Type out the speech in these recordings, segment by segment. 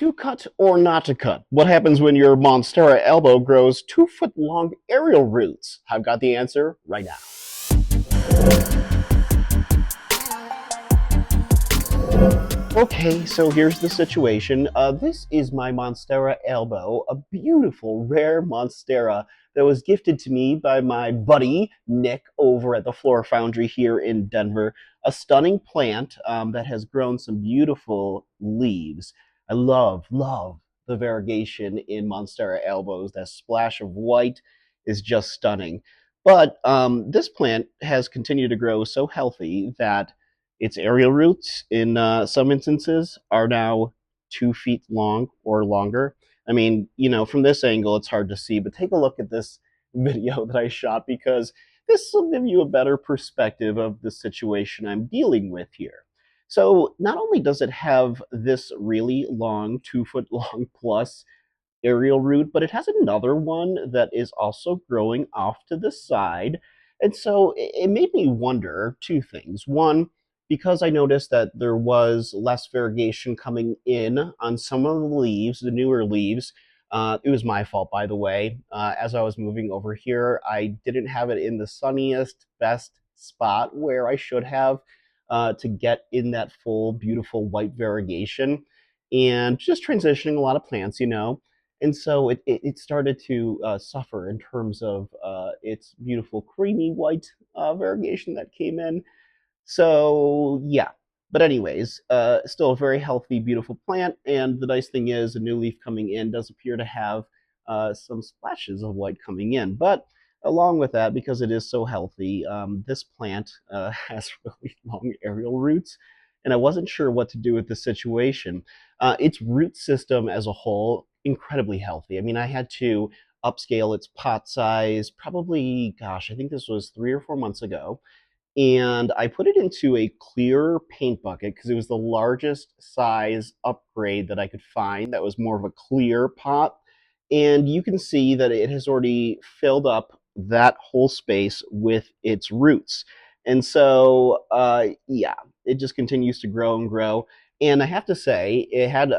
To cut or not to cut? What happens when your Monstera elbow grows 2 foot long aerial roots? I've got the answer right now. Okay, so here's the situation. This is my Monstera elbow, a beautiful, rare Monstera that was gifted to me by my buddy Nick over at the Floor Foundry here in Denver. A stunning plant that has grown some beautiful leaves. I love the variegation in Monstera elbows. That splash of white is just stunning. But this plant has continued to grow so healthy that its aerial roots, in some instances, are now 2 feet long or longer. I mean, from this angle, it's hard to see, but take a look at this video that I shot because this will give you a better perspective of the situation I'm dealing with here. So, not only does it have this really long, 2 foot long plus aerial root, but it has another one that is also growing off to the side. And so it made me wonder two things. One, because I noticed that there was less variegation coming in on some of the leaves, the newer leaves. It was my fault, by the way. As I was moving over here, I didn't have it in the sunniest, best spot where I should have to get in that full, beautiful white variegation. And just transitioning a lot of plants, and so it started to suffer in terms of its beautiful creamy white variegation that came in. So yeah, but anyways, still a very healthy, beautiful plant. And the nice thing is, a new leaf coming in does appear to have some splashes of white coming in. But along with that, because it is so healthy, this plant has really long aerial roots, and I wasn't sure what to do with the situation. Its root system as a whole, incredibly healthy. I mean, I had to upscale its pot size probably, gosh, I think this was 3 or 4 months ago, and I put it into a clear paint bucket because it was the largest size upgrade that I could find that was more of a clear pot. And you can see that it has already filled up that whole space with its roots. And so, yeah, it just continues to grow and grow. And I have to say, it had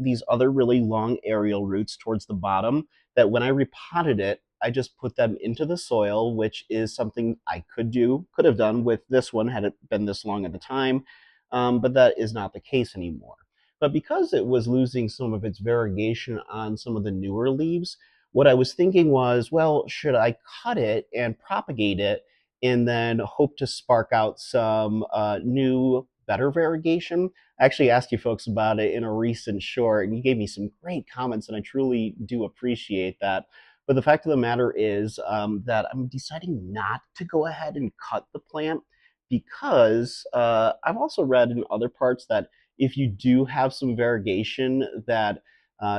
these other really long aerial roots towards the bottom that when I repotted it, I just put them into the soil, which is something I could have done with this one had it been this long at the time, but that is not the case anymore. But because it was losing some of its variegation on some of the newer leaves, what I was thinking was, well, should I cut it and propagate it and then hope to spark out some new, better variegation? I actually asked you folks about it in a recent short, and you gave me some great comments, and I truly do appreciate that. But the fact of the matter is that I'm deciding not to go ahead and cut the plant because I've also read in other parts that if you do have some variegation that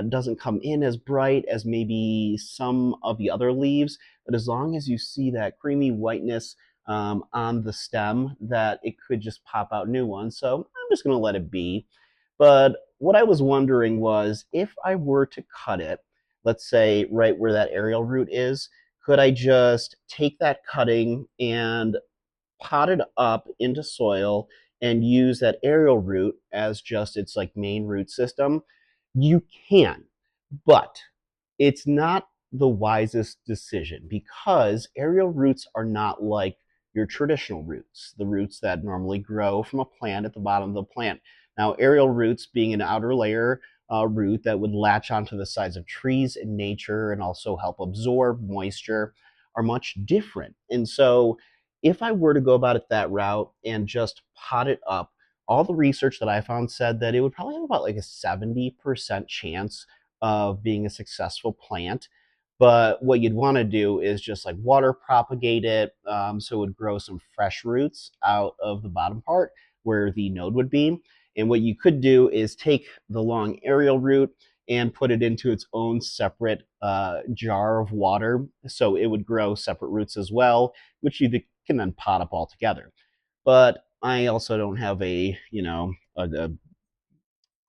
doesn't come in as bright as maybe some of the other leaves, but as long as you see that creamy whiteness on the stem, that it could just pop out new ones. So I'm just going to let it be. But what I was wondering was if I were to cut it, let's say right where that aerial root is, could I just take that cutting and pot it up into soil and use that aerial root as just its like main root system? You can, but it's not the wisest decision because aerial roots are not like your traditional roots, the roots that normally grow from a plant at the bottom of the plant. Now, aerial roots being an outer layer root that would latch onto the sides of trees in nature and also help absorb moisture are much different. And so, if I were to go about it that route and just pot it up, all the research that I found said that it would probably have about like a 70% chance of being a successful plant. But what you'd want to do is just like water propagate it so it would grow some fresh roots out of the bottom part where the node would be. And what you could do is take the long aerial root and put it into its own separate jar of water so it would grow separate roots as well, which you can then pot up all together. But I also don't have a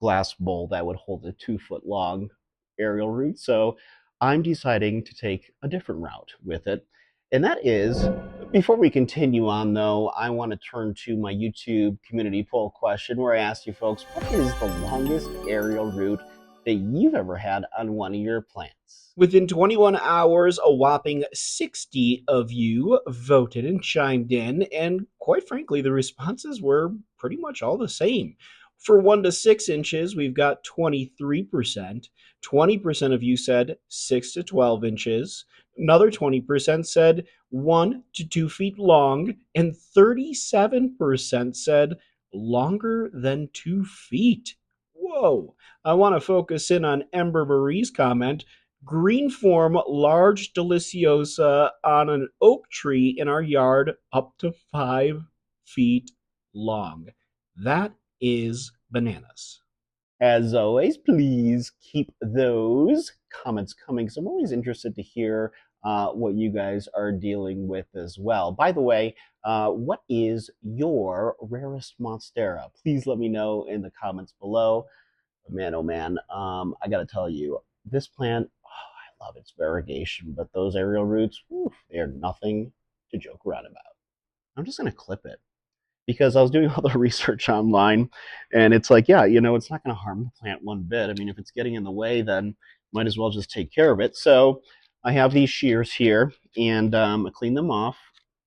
glass bowl that would hold a 2 foot long aerial root. So I'm deciding to take a different route with it. And that is, before we continue on though, I want to turn to my YouTube community poll question where I asked you folks, what is the longest aerial root that you've ever had on one of your plants. Within 21 hours, a whopping 60 of you voted and chimed in, and quite frankly, the responses were pretty much all the same. For 1 to 6 inches, we've got 23%. 20% of you said 6 to 12 inches. Another 20% said 1 to 2 feet long, and 37% said longer than 2 feet. Whoa! I want to focus in on Ember Marie's comment. Green form large deliciosa on an oak tree in our yard up to 5 feet long. That is bananas. As always, please keep those comments coming. So I'm always interested to hear what you guys are dealing with as well. By the way, what is your rarest monstera? Please let me know in the comments below. Man, oh man, I gotta tell you, this plant, oh, I love its variegation, but those aerial roots, whew, they are nothing to joke around about. I'm just gonna clip it because I was doing all the research online, and it's like, yeah, it's not going to harm the plant one bit. I mean, if it's getting in the way, then might as well just take care of it. So I have these shears here, and I clean them off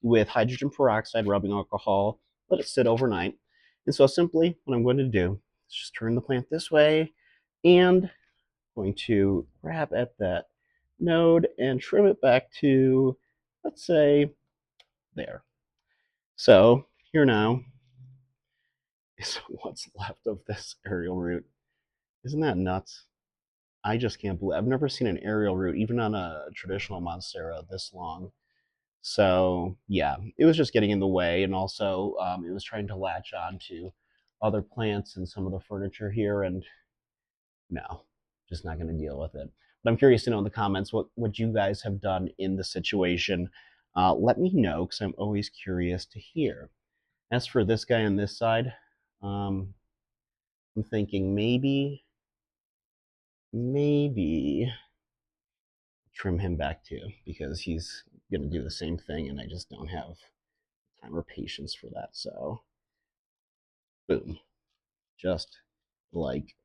with hydrogen peroxide rubbing alcohol, let it sit overnight. And so simply what I'm going to do is just turn the plant this way, and I'm going to grab at that node and trim it back to, let's say, there. So here now is what's left of this aerial root. Isn't that nuts? I just can't believe I've never seen an aerial root, even on a traditional monstera, this long. So yeah, it was just getting in the way, and also it was trying to latch on to other plants and some of the furniture here, and no, just not going to deal with it. But I'm curious to know in the comments what you guys have done in the situation. Let me know because I'm always curious to hear. As for this guy on this side, um, I'm thinking maybe trim him back too because he's going to do the same thing and I just don't have time or patience for that. So, boom, just like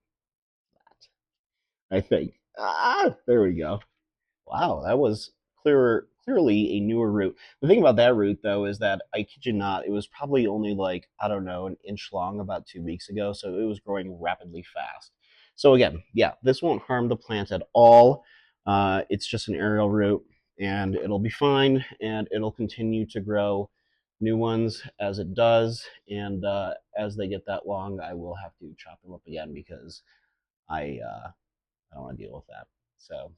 that. I think. There we go. Wow, that was clearly a newer route. The thing about that route though is that I kid you not, it was probably only like, I don't know, an inch long about 2 weeks ago, so it was growing rapidly fast. So again, yeah, this won't harm the plant at all. It's just an aerial root, and it'll be fine, and it'll continue to grow new ones as it does. And as they get that long, I will have to chop them up again because I don't want to deal with that. So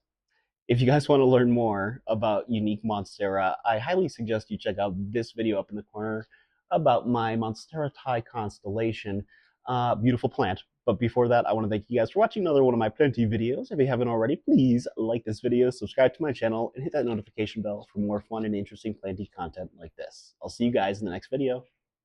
if you guys want to learn more about unique Monstera, I highly suggest you check out this video up in the corner about my Monstera Thai constellation. Beautiful plant. But before that, I want to thank you guys for watching another one of my plenty videos. If you haven't already, please like this video, subscribe to my channel, and hit that notification bell for more fun and interesting planty content like this. I'll see you guys in the next video.